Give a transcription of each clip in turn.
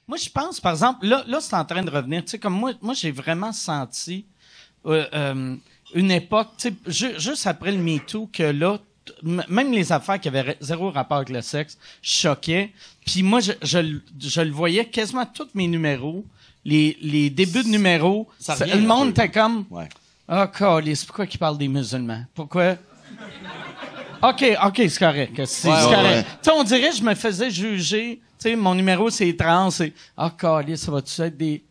moi, je pense, par exemple, là, c'est en train de revenir. Tu sais, comme moi, j'ai vraiment senti une époque, tu sais, juste après le MeToo, que là, même les affaires qui avaient zéro rapport avec le sexe choquaient. Puis moi, je le voyais quasiment tous mes numéros, les débuts de numéros. Le monde était comme, câlisse, pourquoi qu'ils parlent des musulmans? Pourquoi? OK, c'est correct. C'est correct. Tu sais, on dirait que je me faisais juger. Tu sais, mon numéro, c'est trans. Câlisse, ça va-tu être des...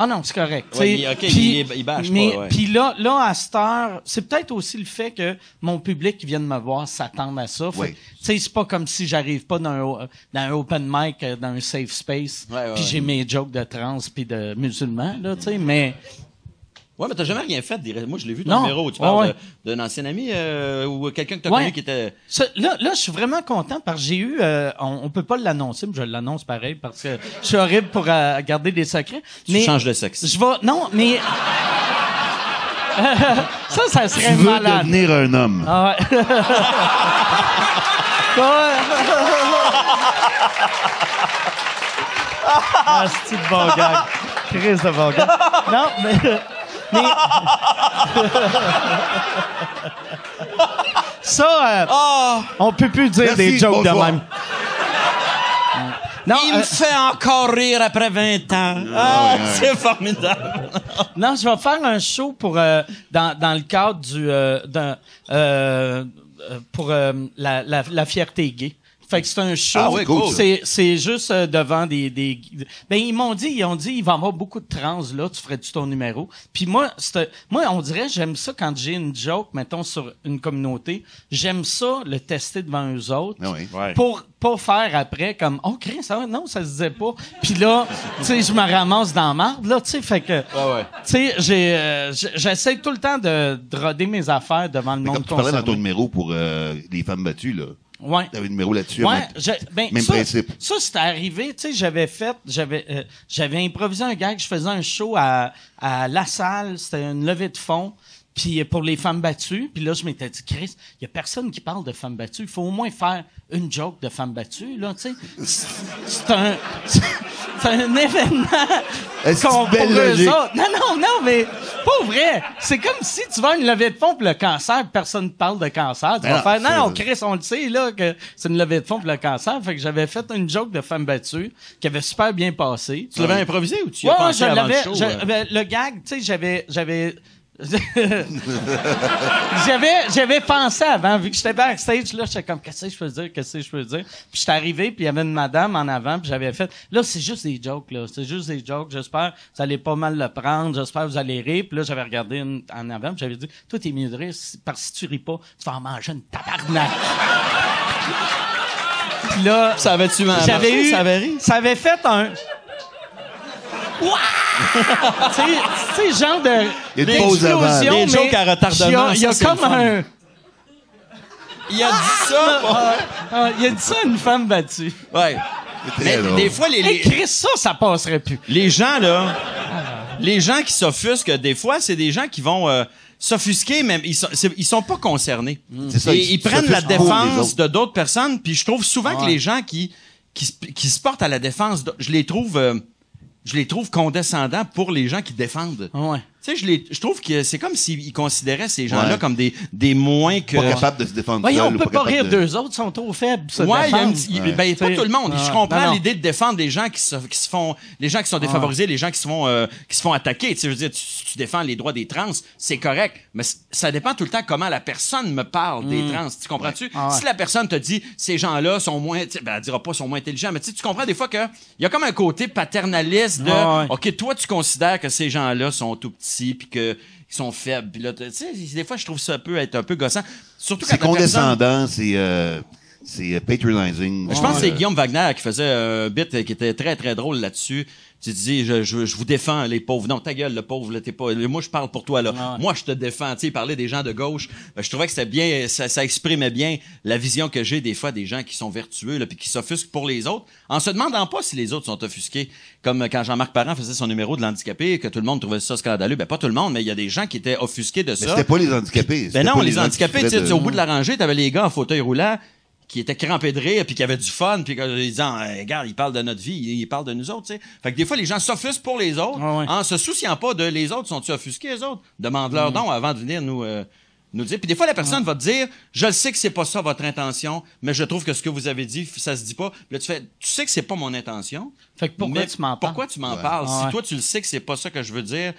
Ah non, c'est correct. Il bâche pas. Puis là, à cette heure, c'est peut-être aussi le fait que mon public qui vient de me voir s'attend à ça. Tu sais, c'est pas comme si j'arrive pas dans un open mic, dans un safe space, puis j'ai mes jokes de trans puis de musulmans, là, tu sais, mais... Ouais, mais t'as jamais rien fait. Moi, je l'ai vu dans le numéro. Tu parles d'un ancien ami ou quelqu'un que t'as connu qui était... Là, je suis vraiment content parce que j'ai eu... on peut pas l'annoncer, mais je l'annonce pareil parce que je suis horrible pour garder des secrets. Tu changes de sexe. Je vais... Non, mais... ça serait malade. Tu veux malade. devenir un homme. Ah ouais. C'est de bon gag. Chris de bon gag. Non, mais ça, on peut plus dire des jokes de même. Non, il me fait encore rire après 20 ans. C'est formidable. Non, je vais faire un show pour dans le cadre pour la fierté gay. Fait que c'est un show. Ah oui, cool. C'est juste devant des. Ben ils ont dit il va y avoir beaucoup de trans là. Tu ferais-tu ton numéro? Puis moi on dirait j'aime ça quand j'ai une joke mettons sur une communauté. J'aime ça le tester devant eux autres. Ah oui. Pour pas faire après comme Chris, non ça se disait pas. Puis là tu sais je me ramasse dans la marde là tu sais fait que tu sais j'essaie tout le temps de roder mes affaires devant le monde. Comme tu parlais dans ton numéro pour les femmes battues là. Ouais. T'avais un numéro là-dessus. Ouais, même principe. Ça, c'était arrivé, tu sais, j'avais improvisé un gag, je faisais un show à La Salle, c'était une levée de fonds, puis pour les femmes battues, puis là, je m'étais dit, Chris, il y a personne qui parle de femmes battues, il faut au moins faire une joke de femmes battues, là, tu sais. C'est un événement qu'on pour eux autres. Non, mais pas vrai. C'est comme si tu vas à une levée de fonds pour le cancer, personne ne parle de cancer. Tu vas faire, non, Chris, on le sait, là, que c'est une levée de fonds pour le cancer. Fait que j'avais fait une joke de femme battue qui avait super bien passé. Tu l'avais improvisé ou tu y as pensé avant le show? Le gag, tu sais, j'avais pensé avant, vu que j'étais backstage, là, j'étais comme, qu'est-ce que je peux dire? Puis j'étais arrivé, puis il y avait une madame en avant, puis j'avais fait, là, c'est juste des jokes, là. C'est juste des jokes. J'espère que vous allez pas mal le prendre. J'espère que vous allez rire. Puis là, j'avais regardé en avant, puis j'avais dit, toi, t'es mieux de rire, parce que si tu ris pas, tu vas en manger une tabarnak. Puis là, ça avait-tu marché? Ça avait ri? Ça avait fait un... tu sais, genre de... Il y a une pause avant. Des jokes à retardement. Il y a comme un... Il a dit ça. Il a dit ça à une femme battue. Ouais. Mais des fois, Chris, ça passerait plus. Les gens, là... Les gens qui s'offusquent, des fois, c'est des gens qui vont... s'offusquer, même ils sont pas concernés. C'est ça, ils prennent la défense de d'autres personnes, puis je trouve souvent que les gens qui se portent à la défense, je les trouve condescendants pour les gens qui défendent. Ouais. Tu sais, je trouve que c'est comme s'ils considéraient ces gens-là comme des moins que... Pas capables de se défendre. Ouais, on peut pas rire d'eux autres, ils sont trop faibles. Ouais, ben, pas tout le monde. Je comprends l'idée de défendre les gens qui se font, les gens qui sont défavorisés, les gens qui se font attaquer. Tu sais, je veux dire, tu défends les droits des trans, c'est correct, mais ça dépend tout le temps comment la personne me parle des trans. Tu comprends-tu? Si la personne te dit, ces gens-là sont moins, ben, elle dira pas sont moins intelligents, mais tu comprends des fois que il y a comme un côté paternaliste de, OK, toi, tu considères que ces gens-là sont tout petits puis que ils sont faibles. Puis là, tu sais, des fois, je trouve ça peut être un peu gossant. Surtout quand c'est condescendant, c'est patronizing. Je pense que c'est Guillaume Wagner qui faisait un bit qui était très, très drôle là-dessus. Tu dis, je vous défends, les pauvres. Non, ta gueule, le pauvre, là, t'es pas... Moi, je parle pour toi, là. Moi, je te défends. Tu sais, il parlait des gens de gauche. Je trouvais que c'était bien... Ça exprimait bien la vision que j'ai des fois des gens qui sont vertueux, là, puis qui s'offusquent pour les autres, en se demandant pas si les autres sont offusqués. Comme quand Jean-Marc Parent faisait son numéro de l'handicapé, que tout le monde trouvait ça scandaleux. Ben, pas tout le monde, mais il y a des gens qui étaient offusqués de ça. Mais c'était pas les handicapés. Ben non, les handicapés, tu sais, au bout de la rangée, t'avais les gars en fauteuil roulant qui était crampé de rire, puis qui avait du fun, puis disant, regarde, il parle de notre vie, il parle de nous autres, tu sais. Fait que des fois, les gens s'offusquent pour les autres, en se souciant pas de les autres. Sont-ils offusqués, les autres? Demande-leur donc avant de venir nous dire. Puis des fois, la personne va te dire, je le sais que c'est pas ça votre intention, mais je trouve que ce que vous avez dit, ça se dit pas. Puis là, tu sais que c'est pas mon intention. Fait que pourquoi tu m'en parles? Pourquoi tu m'en parles? Si toi, tu le sais que c'est pas ça que je veux dire,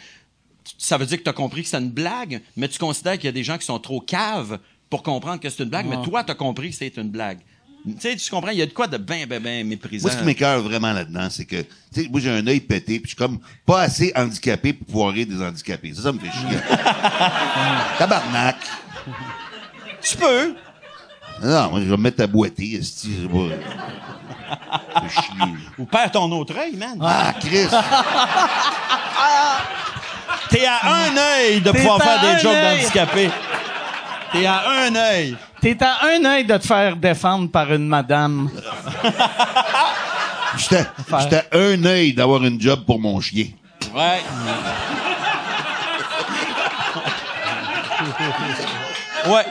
ça veut dire que tu as compris que c'est une blague, mais tu considères qu'il y a des gens qui sont trop caves pour comprendre que c'est une blague, mais toi, tu as compris que c'est une blague. Tu sais, tu comprends, il y a de quoi de bien méprisant. Moi, ce qui m'écoeure vraiment là-dedans, c'est que, tu sais, moi, j'ai un œil pété, puis je suis comme pas assez handicapé pour pouvoir rire des handicapés. Ça me fait chier. Tabarnak! Tu peux. Non, moi, je vais me mettre à boiter, esti, je vais pas... chier. Ou perds ton autre œil, man. Ah, Chris! T'es à un œil de pouvoir faire des jokes d'handicapés. T'es à un œil. T'es à un œil de te faire défendre par une madame. J'étais à un œil d'avoir une job pour mon chien. Ouais. Ouais.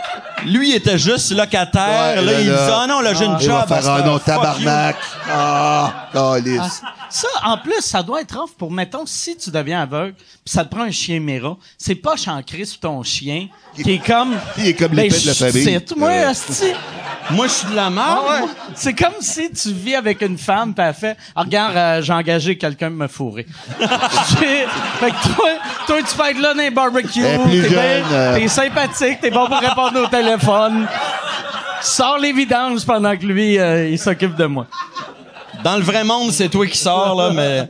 Lui, il était juste locataire. Ouais, là, il disait, ah non, là, j'ai une il job. va faire un non, tabarnak. Ah, calice. Ça, en plus, ça doit être off pour, mettons, si tu deviens aveugle, puis ça te prend un chien Mera, c'est pas Chancris ou ton chien, qui est comme... Il est comme l'épée de la famille. C'est moi, asti. Moi, je suis de la merde. Ah ouais. C'est comme si tu vis avec une femme, pis elle fait, ah, regarde, j'ai engagé quelqu'un de me fourrer. Fait que toi, tu peux être là dans les barbecues, t'es sympathique, t'es bon pour répondre au téléphone. Tu sors les vidanges pendant que lui, il s'occupe de moi. Dans le vrai monde, c'est toi qui sors, là, mais...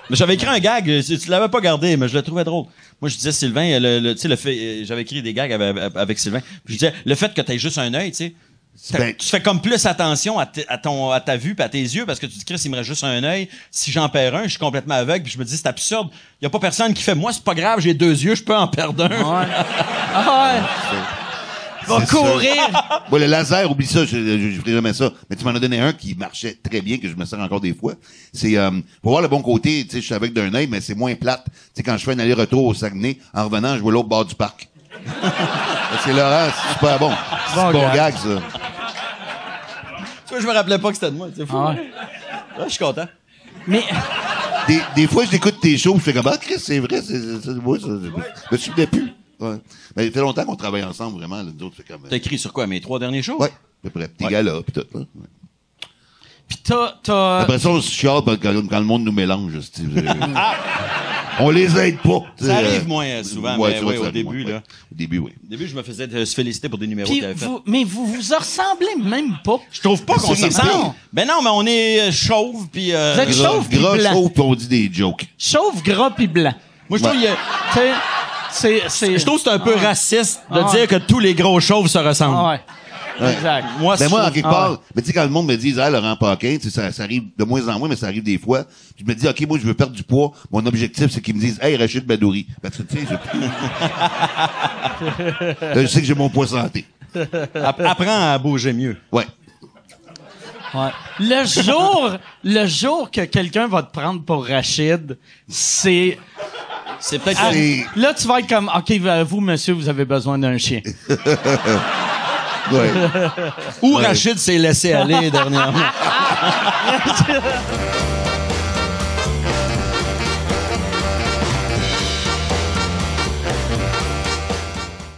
Mais j'avais écrit un gag, tu l'avais pas gardé, mais je le trouvais drôle. Moi, je disais, Sylvain, tu sais, le fait, j'avais écrit des gags avec Sylvain. Puis je disais, le fait que t'aies juste un œil, tu sais, tu fais comme plus attention à ta vue pis à tes yeux, parce que tu te dis, Chris, il me reste juste un œil. Si j'en perds un, je suis complètement aveugle, puis je me dis, c'est absurde. Il y a pas personne qui fait, moi, c'est pas grave, j'ai 2 yeux, je peux en perdre un. Ouais. Ah ouais. Va courir! Bon, le laser, oublie ça, je ferai jamais ça. Mais tu m'en as donné un qui marchait très bien, que je me sers encore des fois. C'est, pour voir le bon côté, tu sais, je suis avec d'un œil, mais c'est moins plate. Tu sais, quand je fais un aller-retour au Saguenay, en revenant, je vois l'autre bord du parc. C'est Laurent, c'est super bon. C'est un bon gag, ça. Tu vois, je me rappelais pas que c'était de moi, c'est fou. Ah ouais. Là, je suis content. Mais... Des fois, je écoute tes shows, je fais comme, ah, Chris, c'est vrai, c'est moi, ça. Je me souvenais plus. Ouais. Mais ça fait longtemps qu'on travaille ensemble, vraiment. Là, nous autres, fait comme... T'as écrit sur quoi, mes 3 derniers shows? Ouais, à peu près. Petits gars-là, pis tout. Hein. Pis t'as... Après ça, on se chiale quand le monde nous mélange. On les aide pas. Ça arrive moins souvent, mais oui, au début, là. Au début, oui. Au début, je me faisais se féliciter pour des numéros Puis qu'il avait fait. mais vous ressemblez même pas. Je trouve pas qu'on se C'est- ressemble. non. Ben non, mais on est chauve, puis... Vous êtes chauve pis Gras, blanc. chauve, pis on dit des jokes. Chauve, gras pis blanc. Moi, je trouve qu'il y a... Tu sais, c'est... Je trouve que c'est un peu raciste de Ah. dire que tous les gros chauves se ressemblent. Ah ouais. Exact. Moi, Ben je moi, en trouve- quelque part, mais tu sais, quand le monde me dit, ah, Laurent Paquin, tu sais, ça arrive de moins en moins, mais ça arrive des fois. Puis je me dis, OK, moi, je veux perdre du poids. Mon objectif, c'est qu'ils me disent, hey, Rachid Badouri. Parce que, tu sais, là, je sais que j'ai mon poids santé. Apprends à bouger mieux. Ouais. Ouais. Le jour que quelqu'un va te prendre pour Rachid, c'est... C'est peut-être... Ah, C'est- là, tu vas être comme, OK, vous, monsieur, vous avez besoin d'un chien. Ouais. Ou Rachid s'est laissé aller dernièrement.